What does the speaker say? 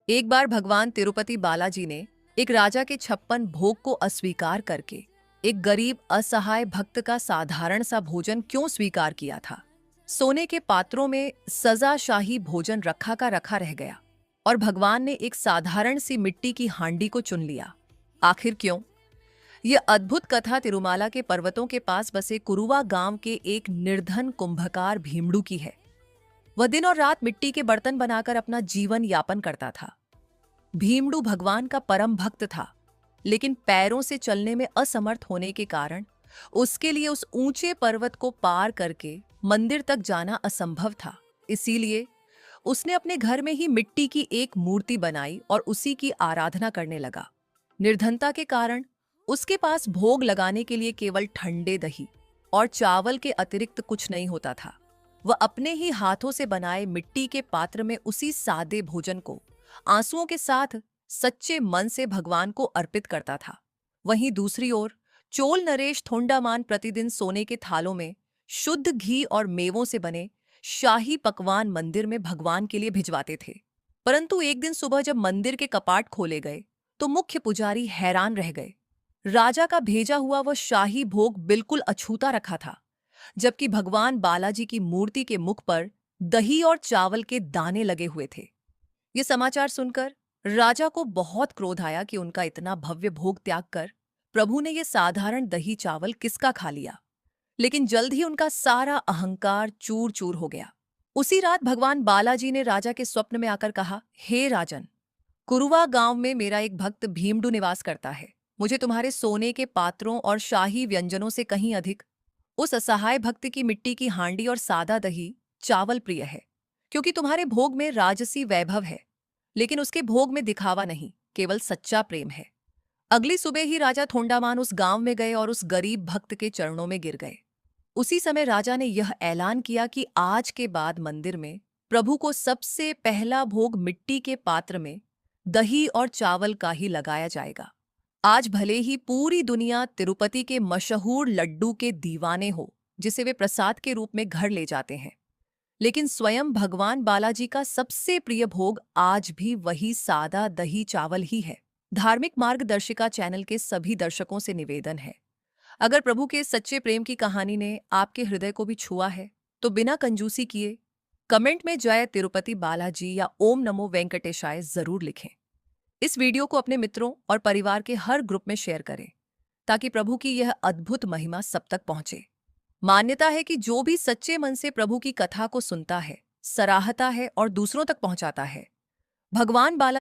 एक बार भगवान तिरुपति बालाजी ने एक राजा के 56 भोग को अस्वीकार करके एक गरीब असहाय भक्त का साधारण सा भोजन क्यों स्वीकार किया था। सोने के पात्रों में सजा शाही भोजन रखा का रखा रह गया और भगवान ने एक साधारण सी मिट्टी की हांडी को चुन लिया। आखिर क्यों? यह अद्भुत कथा तिरुमाला के पर्वतों के पास बसे कुरुवा गांव के एक निर्धन कुंभकार भीमड़ू की है। वह दिन और रात मिट्टी के बर्तन बनाकर अपना जीवन यापन करता था। भीमड़ू भगवान का परम भक्त था, लेकिन पैरों से चलने में असमर्थ होने के कारण उसके लिए उस ऊंचे पर्वत को पार करके मंदिर तक जाना असंभव था। इसीलिए उसने अपने घर में ही मिट्टी की एक मूर्ति बनाई और उसी की आराधना करने लगा। निर्धनता के कारण उसके पास भोग लगाने के लिए केवल ठंडे दही और चावल के अतिरिक्त कुछ नहीं होता था। वह अपने ही हाथों से बनाए मिट्टी के पात्र में उसी सादे भोजन को आंसुओं के साथ सच्चे मन से भगवान को अर्पित करता था। वहीं दूसरी ओर चोल नरेश थोंडामान प्रतिदिन सोने के थालों में शुद्ध घी और मेवों से बने शाही पकवान मंदिर में भगवान के लिए भिजवाते थे। परंतु एक दिन सुबह जब मंदिर के कपाट खोले गए तो मुख्य पुजारी हैरान रह गए। राजा का भेजा हुआ वह शाही भोग बिल्कुल अछूता रखा था, जबकि भगवान बालाजी की मूर्ति के मुख पर दही और चावल के दाने लगे हुए थे। ये समाचार सुनकर राजा को बहुत क्रोध आया कि उनका इतना भव्य भोग त्याग कर प्रभु ने यह साधारण दही चावल किसका खा लिया। लेकिन जल्द ही उनका सारा अहंकार चूर चूर हो गया। उसी रात भगवान बालाजी ने राजा के स्वप्न में आकर कहा, हे राजन, कुरुवा गांव में मेरा एक भक्त भीमडू निवास करता है। मुझे तुम्हारे सोने के पात्रों और शाही व्यंजनों से कहीं अधिक उस असहाय भक्त की मिट्टी की हांडी और सादा दही चावल प्रिय है, क्योंकि तुम्हारे भोग में राजसी वैभव है, लेकिन उसके भोग में दिखावा नहीं, केवल सच्चा प्रेम है। अगली सुबह ही राजा थोंडामान उस गांव में गए और उस गरीब भक्त के चरणों में गिर गए। उसी समय राजा ने यह ऐलान किया कि आज के बाद मंदिर में प्रभु को सबसे पहला भोग मिट्टी के पात्र में दही और चावल का ही लगाया जाएगा। आज भले ही पूरी दुनिया तिरुपति के मशहूर लड्डू के दीवाने हो, जिसे वे प्रसाद के रूप में घर ले जाते हैं, लेकिन स्वयं भगवान बालाजी का सबसे प्रिय भोग आज भी वही सादा दही चावल ही है। धार्मिक मार्गदर्शिका चैनल के सभी दर्शकों से निवेदन है, अगर प्रभु के सच्चे प्रेम की कहानी ने आपके हृदय को भी छुआ है तो बिना कंजूसी किए कमेंट में जय तिरुपति बालाजी या ओम नमो वेंकटेशाय जरूर लिखें। इस वीडियो को अपने मित्रों और परिवार के हर ग्रुप में शेयर करें, ताकि प्रभु की यह अद्भुत महिमा सब तक पहुंचे। मान्यता है कि जो भी सच्चे मन से प्रभु की कथा को सुनता है, सराहता है और दूसरों तक पहुंचाता है, भगवान बाला